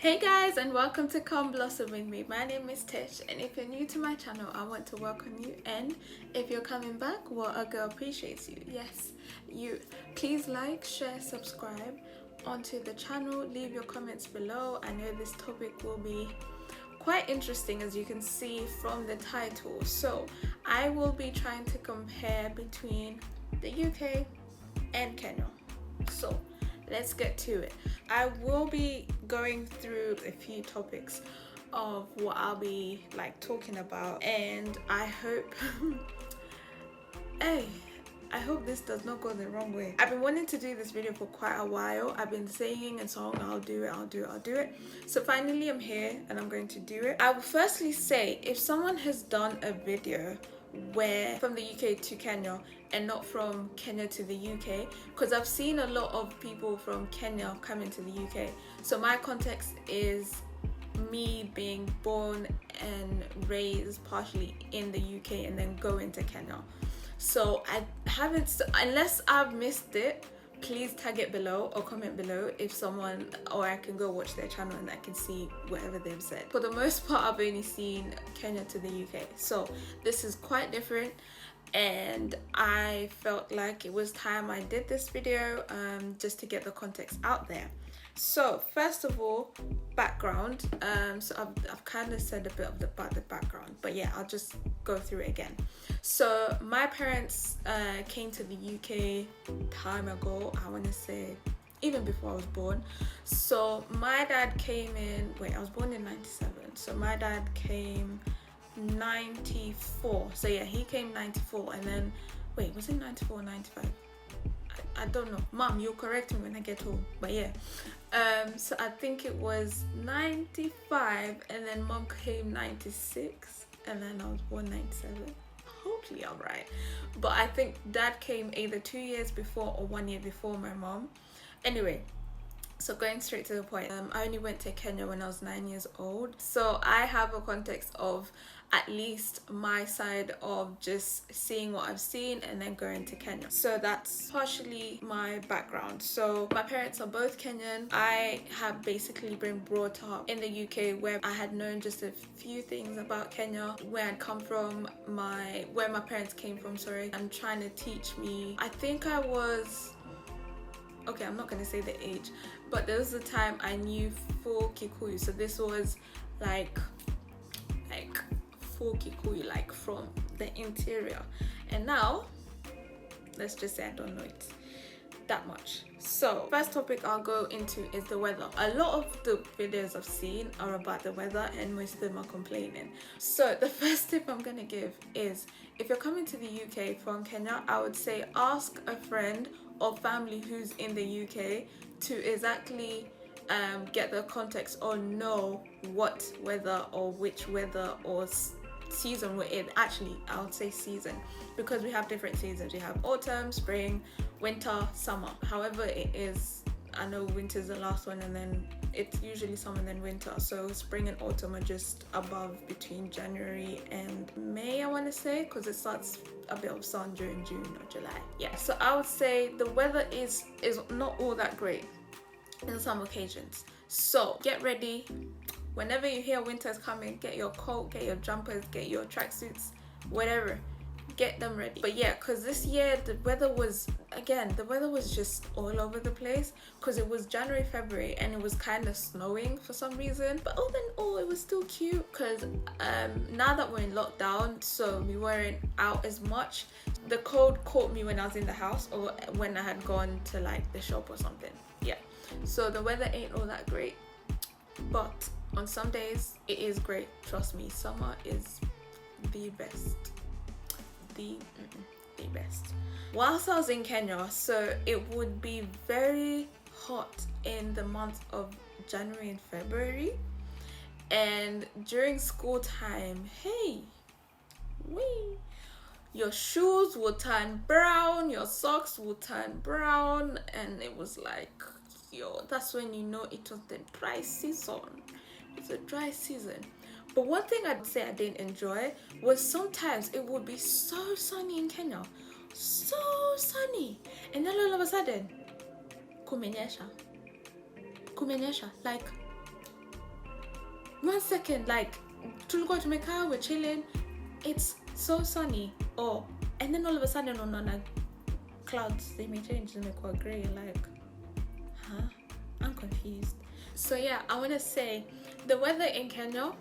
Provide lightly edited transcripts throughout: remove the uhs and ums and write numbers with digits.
Hey guys, and welcome to Come Blossom with me. My name is Tish, and if you're new to my channel, I want to welcome you. And if you're coming back, well, a girl appreciates you. Yes, you. Please like, share, subscribe onto the channel. Leave your comments below. I know this topic will be quite interesting, as you can see from the title. So I will be trying to compare between the UK and Kenya. So let's get to it. I will be going through a few topics of what I'll be talking about, and I hope hey, I hope this does not go the wrong way. I've been wanting to do this video for quite a while. I've been saying and saying I'll do it. So finally I'm here and I'm going to do it. I will firstly say, if someone has done a video where from the UK to Kenya and not from Kenya to the UK, because I've seen a lot of people from Kenya coming to the UK. So my context is me being born and raised partially in the UK and then going to Kenya. So I haven't, unless I've missed it, please tag it below or comment below if someone, or I can go watch their channel and I can see whatever they've said. For the most part, I've only seen Kenya to the UK, so this is quite different, and I felt like it was time I did this video just to get the context out there. So first of all, background. So I've kind of said a bit about the background, but yeah, I'll just go through it again. So my parents came to the UK time ago. I want to say even before I was born. So my dad came in, I was born in 97. So my dad came 94. So yeah, he came 94, and then was it 94 or 95? I don't know. Mom, you'll correct me when I get home. But yeah. So I think it was 95, and then mom came 96, and then I was born 97. Hopefully I'm right. But I think dad came either 2 years before or 1 year before my mom. Anyway, so going straight to the point, I only went to Kenya when I was 9 years old. So I have a context of at least my side of just seeing what I've seen and then going to Kenya. So that's partially my background. So my parents are both Kenyan. I have basically been brought up in the UK, where I had known just a few things about Kenya, where I'd come from, where my parents came from, and trying to teach me. I think I was, okay, I'm not gonna say the age, but there was a time I knew full Kikuyu. So this was like full Kikuyu, from the interior. And now, let's just say I don't know it that much. So first topic I'll go into is the weather. A lot of the videos I've seen are about the weather, and most of them are complaining. So the first tip I'm gonna give is, if you're coming to the UK from Kenya, I would say ask a friend or family who's in the UK to exactly get the context or know what weather or which weather or season we're in. Actually, I would say season, because we have different seasons. We have autumn, spring, winter, summer. However it is, I know winter's the last one, and then it's usually summer and then winter. So spring and autumn are just above, between January and May, I want to say, because it starts a bit of sun during June or July. Yeah, so I would say the weather is not all that great in some occasions. So get ready. Whenever you hear winter's coming, get your coat, get your jumpers, get your tracksuits, whatever. Get them ready. But yeah, because this year the weather was just all over the place, because it was January, February, and it was kind of snowing for some reason. But all in all, it was still cute, because now that we're in lockdown, so we weren't out as much. The cold caught me when I was in the house, or when I had gone to the shop or something. Yeah, so the weather ain't all that great, but on some days it is great. Trust me, summer is the best. The best. Whilst I was in Kenya, so it would be very hot in the months of January and February, and during school time, your shoes will turn brown, your socks will turn brown, and it was that's when you know it was the dry season. It's a dry season. But one thing I'd say I didn't enjoy was sometimes it would be so sunny in Kenya. So sunny. And then all of a sudden, kumenyesha. 1 second, like tulikuwa tumekaa, we're chilling, it's so sunny, and then all of a sudden on clouds they may change, they may go gray, like I'm confused. So yeah, I want to say the weather in Kenya,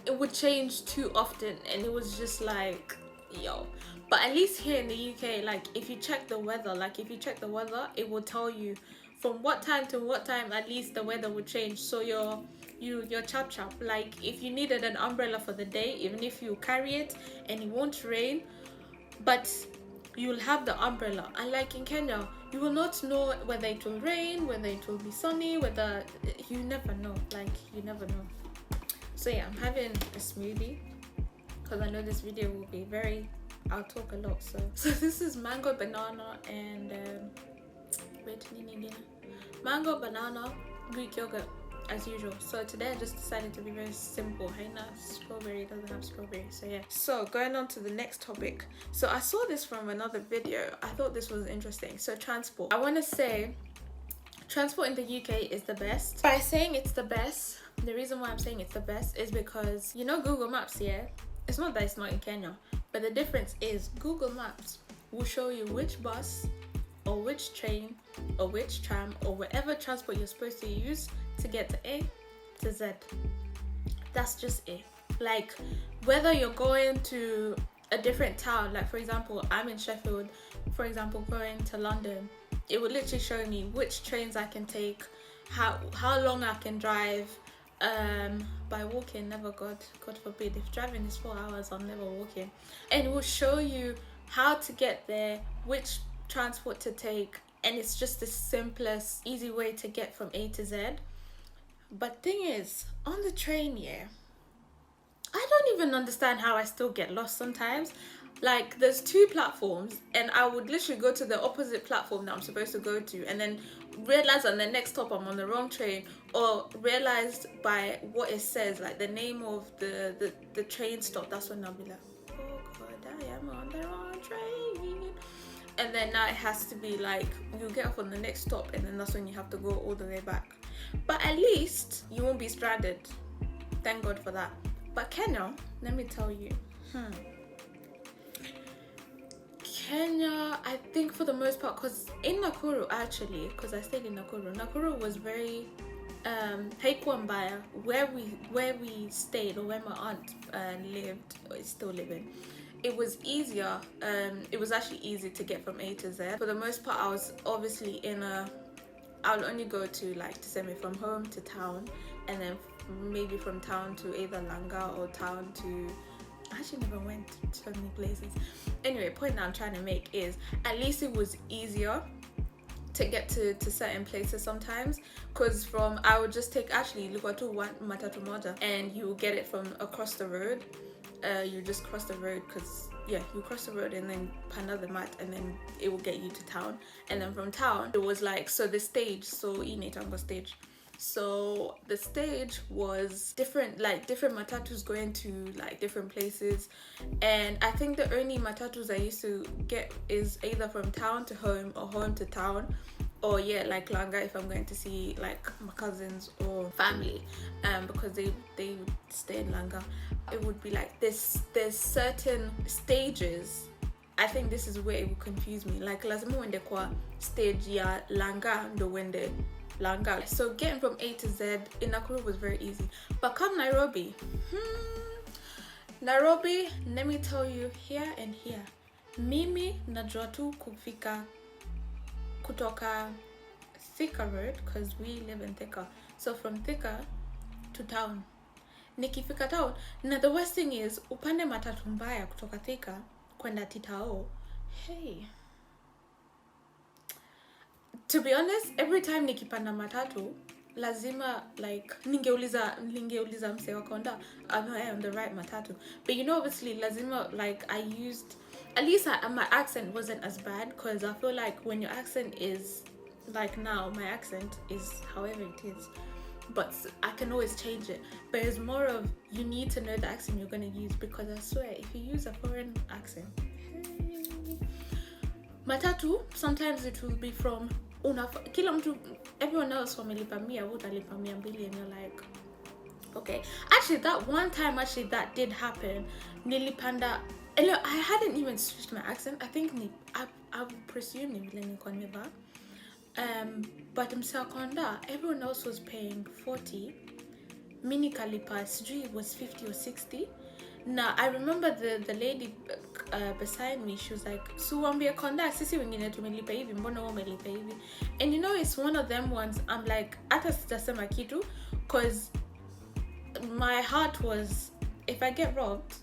it would change too often, and it was just like, yo. But at least here in the UK, like if you check the weather, it will tell you from what time to what time at least the weather would change. So your chap, like if you needed an umbrella for the day, even if you carry it and it won't rain, but you'll have the umbrella. And like in Kenya, you will not know whether it will rain, whether it will be sunny, whether you never know. So yeah, I'm having a smoothie because I know this video will be I'll talk a lot. So this is mango, banana, and mango, banana, Greek yogurt as usual. So today I just decided to be very simple. Strawberry doesn't have strawberry. So yeah. So going on to the next topic. So I saw this from another video. I thought this was interesting. So transport. I want to say transport in the UK is the best. By saying it's the best, the reason why I'm saying it's the best is because Google Maps, yeah? It's not that it's not in Kenya, but the difference is Google Maps will show you which bus or which train or which tram or whatever transport you're supposed to use to get to A to Z. That's just it. Like whether you're going to a different town, like for example, I'm in Sheffield, for example, going to London, it will literally show me which trains I can take, how long I can drive. By walking, never, God forbid, if driving is 4 hours, I'm never walking. And it will show you how to get there, which transport to take, and it's just the simplest, easy way to get from A to Z. But thing is, on the train, yeah, I don't even understand how I still get lost sometimes. Like there's 2 platforms and I would literally go to the opposite platform that I'm supposed to go to and then realize on the next stop I'm on the wrong train, or realized by what it says, like the name of the train stop. That's when I'll be like, oh God, I am on the wrong train. And then now it has to be like you get off on the next stop and then that's when you have to go all the way back. But at least you won't be stranded. Thank God for that. But Kenya, let me tell you, Kenya, I think for the most part, because in Nakuru actually, because I stayed in Nakuru was very haikuwa mbaya. Where we stayed, or where my aunt lived, or is still living, it was easier. It was actually easy to get from A to Z. For the most part, I was obviously I'll only go to like to send me from home to town, and then maybe from town to either Langa or town to, I actually never went to so many places. Anyway, point that I'm trying to make is at least it was easier to get to certain places sometimes, because I would just take Lugatu one matatu moja and you get it from across the road. You just cross the road, because you cross the road and then panda the mat and then it will get you to town. And then from town it was like, so the stage, so Inetango stage. So the stage was different, like different matatus going to like different places, and I think the only matatus I used to get is either from town to home or home to town, or like Langa if I'm going to see like my cousins or family, because they would stay in Langa. It would be like there's certain stages. I think this is where it would confuse me, like lazima uende kwa stage ya Langa ndo uende Langa. So getting from A to Z in Nakuru was very easy. But come Nairobi, Nairobi, let me tell you, here and here, mimi najua tu kufika kutoka Thika Road, because we live in Thika. So from Thika to town, nikifika town, na the worst thing is upande matatu mbaya kutoka Thika kwenda Titao. Hey, to be honest, every time nikipanda matatu lazima like ningeuliza mse wa konda, am I on the right matatu? But obviously lazima, like I used, at least my accent wasn't as bad, because I feel like when your accent is like, now my accent is however it is, but I can always change it. But it's more of, you need to know the accent you're going to use, because I swear if you use a foreign accent, matatu sometimes it will be from kila mtu, everyone else wamelipa 100, utalipa 200, and you're like, Okay, actually that one time actually that did happen. Nili Panda. And look, I hadn't even switched my accent. I think I would presume Nili Koneva. But Msakonda, everyone else was paying 40. Mini Kalipa sijui was 50 or 60. Now I remember the lady beside me, she was like, suwambia konda sisi wengine tumelipa hivi, mbona wewe umelipa hivi? And you know, it's one of them ones I'm like, hata sitasema kitu, cause my heart was, if I get robbed,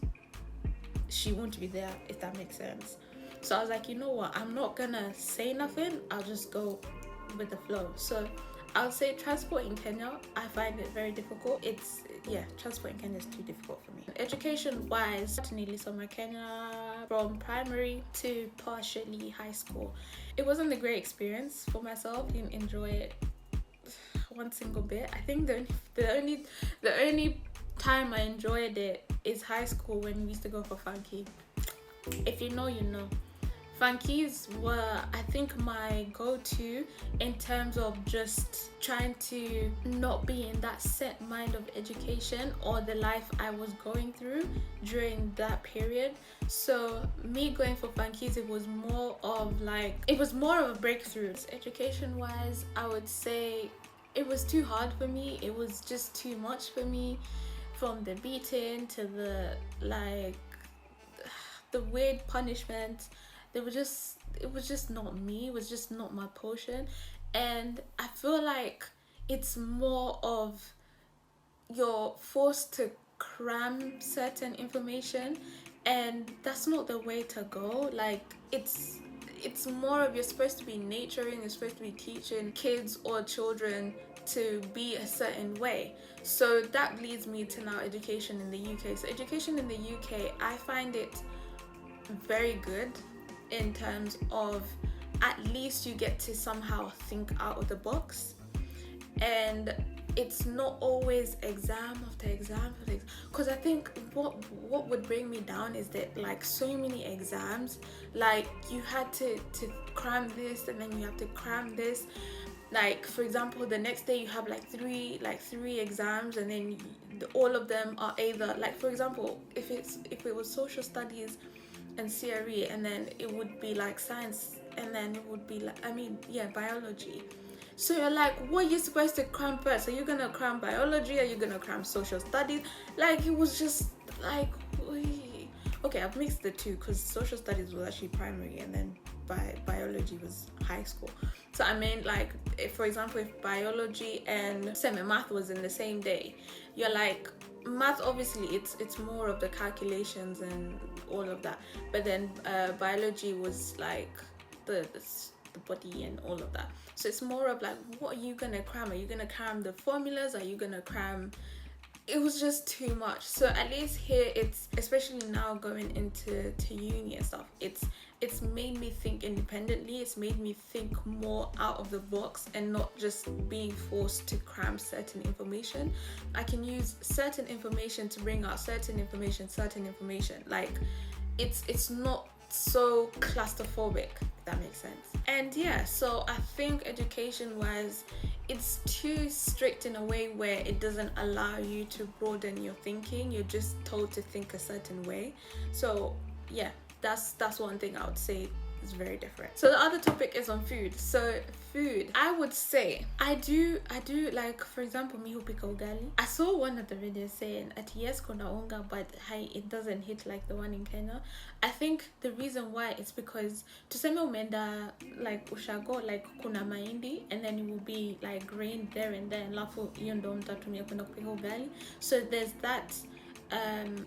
she won't be there, if that makes sense. So I was like, you know what, I'm not gonna say nothing, I'll just go with the flow. So I'll say transport in Kenya, I find it very difficult. Transport in Kenya is too difficult for me. Education wise, nearly summer Kenya, from primary to partially high school. It wasn't a great experience for myself. Didn't enjoy it one single bit. I think the only time I enjoyed it is high school, when we used to go for funky. If you know, you know. Funkies were, I think, my go-to in terms of just trying to not be in that set mind of education or the life I was going through during that period. So me going for funkies, it was more of a breakthrough. Education wise, I would say it was too hard for me. It was just too much for me, from the beating to the weird punishment. It was just not me. It was just not my portion. And I feel like it's more of, you're forced to cram certain information, and that's not the way to go. Like, it's more of, you're supposed to be nurturing, you're supposed to be teaching kids or children to be a certain way. So that leads me to now education in the UK. So education in the UK, I find it very good in terms of, at least you get to somehow think out of the box, and it's not always exam after exam, because I think what would bring me down is that, like, so many exams, like, you had to cram this, and then you have to cram this. Like, for example, the next day you have three exams, and then all of them are either, like, for example, if it was social studies and CRE, and then it would be like science, and then it would be like, biology. So you're like, what are you supposed to cram first? Are you gonna cram biology? Are you gonna cram social studies? Like, it was just like, okay, I've mixed the two, because social studies was actually primary, and then biology was high school. So I mean, like, if, for example, if biology and math was in the same day, you're like, math, obviously it's more of the calculations and all of that, but then biology was like the body and all of that. So it's more of like, what are you gonna cram? Are you gonna cram the formulas? Are you gonna cram? It was just too much. So at least here, it's, especially now going into uni and stuff, it's made me think independently. It's made me think more out of the box, and not just being forced to cram certain information. I can use certain information to bring out certain information. Like, it's not so claustrophobic, if that makes sense. And yeah, so I think education wise, it's too strict in a way where it doesn't allow you to broaden your thinking. You're just told to think a certain way. So yeah, that's one thing I would say is very different. So the other topic is on food. So food, I would say I do like, for example, mi hupika ugali. I saw one of the videos saying at yes kuna unga, but it doesn't hit like the one in Kenya. I think the reason why is because tuseme umenda like ushago, like kuna mahindi, and then it will be like grain there and there, alafu hiyo ndo mtatumia kwenda kupika ugali. So there's that.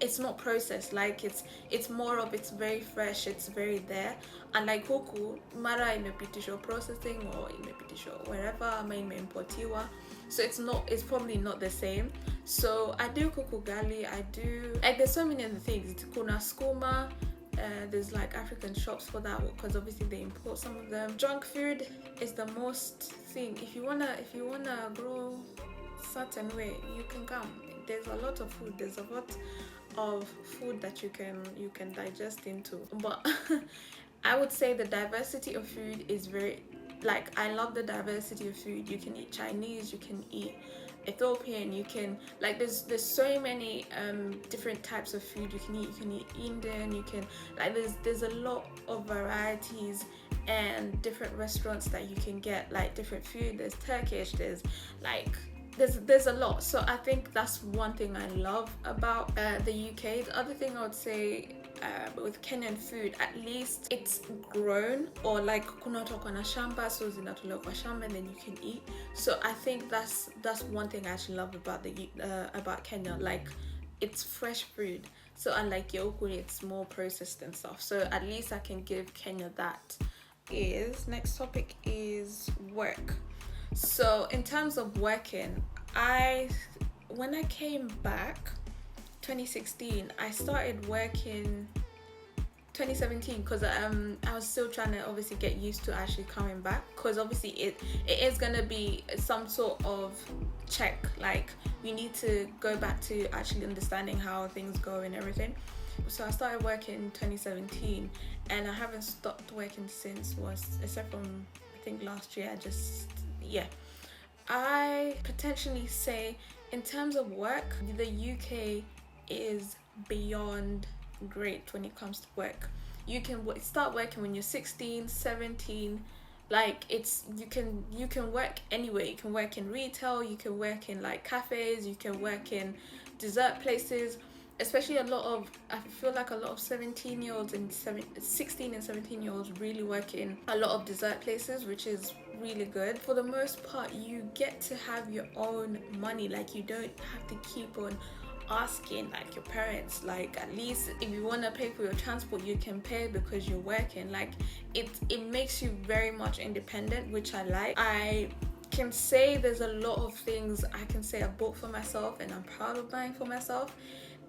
It's not processed, like it's more of, it's very fresh, it's very there. And like huku mara imepitishwa processing, or imepitishwa wherever, ama imeimportiwa, so it's probably not the same. So I do cook ugali, I do, like, there's so many other things. Kuna skuma, there's like African shops for that, because obviously they import some of them. Junk food is the most thing. If you wanna grow certain way, you can come. There's a lot of food. There's a lot of food that you can digest into. But I would say the diversity of food is very, like, I love the diversity of food. You can eat Chinese, you can eat Ethiopian, you can like there's so many different types of food you can eat. You can eat Indian, you can like there's a lot of varieties and different restaurants that you can get like different food. There's Turkish, there's like there's a lot. So I think that's one thing I love about the UK. The other thing I would say with Kenyan food, at least it's grown, or like kunatoka na shamba, so zinatolewa kwa shamba and then you can eat. So I think that's one thing I actually love about about Kenya, like it's fresh food. So unlike Yokuri, it's more processed and stuff. So at least I can give Kenya that. Next topic is work. So in terms of working, when I came back 2016, I started working 2017 because I was still trying to obviously get used to actually coming back, because obviously it is gonna be some sort of check, like you need to go back to actually understanding how things go and everything. So I started working in 2017 and I haven't stopped working since, except from I think last year. I potentially say in terms of work, the UK is beyond great when it comes to work. You can start working when you're 16, 17. Like you can work anywhere. You can work in retail, you can work in like cafes, you can work in dessert places. Especially I feel like a lot of 17-year-olds and 16 and 17-year-olds really work in a lot of dessert places, which is really good. For the most part, you get to have your own money. Like you don't have to keep on asking like your parents. Like at least if you want to pay for your transport, you can pay because you're working. Like it makes you very much independent, which I like. I can say there's a lot of things I can say I bought for myself and I'm proud of buying for myself,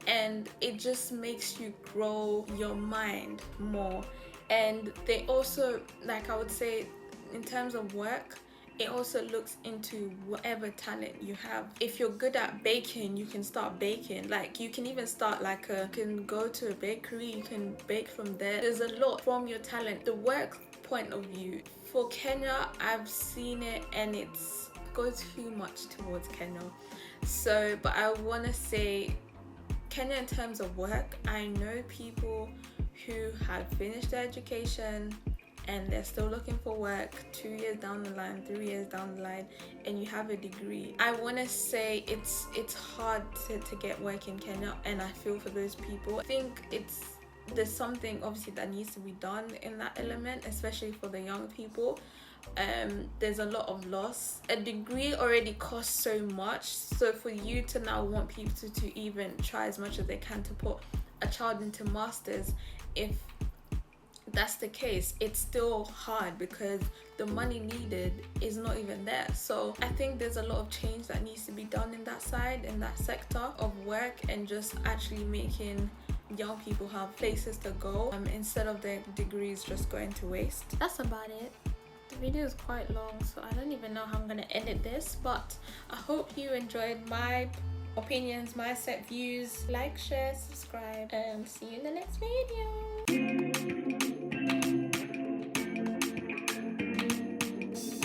and it just makes you grow your mind more. And they also, like I would say, in terms of work, it also looks into whatever talent you have. If you're good at baking, you can start baking. Like you can even start you can go to a bakery, you can bake from there. There's a lot from your talent. The work point of view for Kenya, I've seen it and it's goes too much towards Kenya. So but I want to say Kenya in terms of work, I know people who have finished their education and they're still looking for work 2 years down the line, 3 years down the line, and you have a degree. I want to say it's hard to get work in Kenya, and I feel for those people. I think there's something obviously that needs to be done in that element, especially for the young people. There's a lot of loss. A degree already costs so much, so for you to now want people to even try as much as they can to put a child into masters, if that's the case, it's still hard because the money needed is not even there. So I think there's a lot of change that needs to be done in that side, in that sector of work, and just actually making young people have places to go instead of their degrees just going to waste. That's about it. The video is quite long, so I don't even know how I'm gonna edit this, but I hope you enjoyed my opinions, my set views. Like, share, subscribe, and see you in the next video.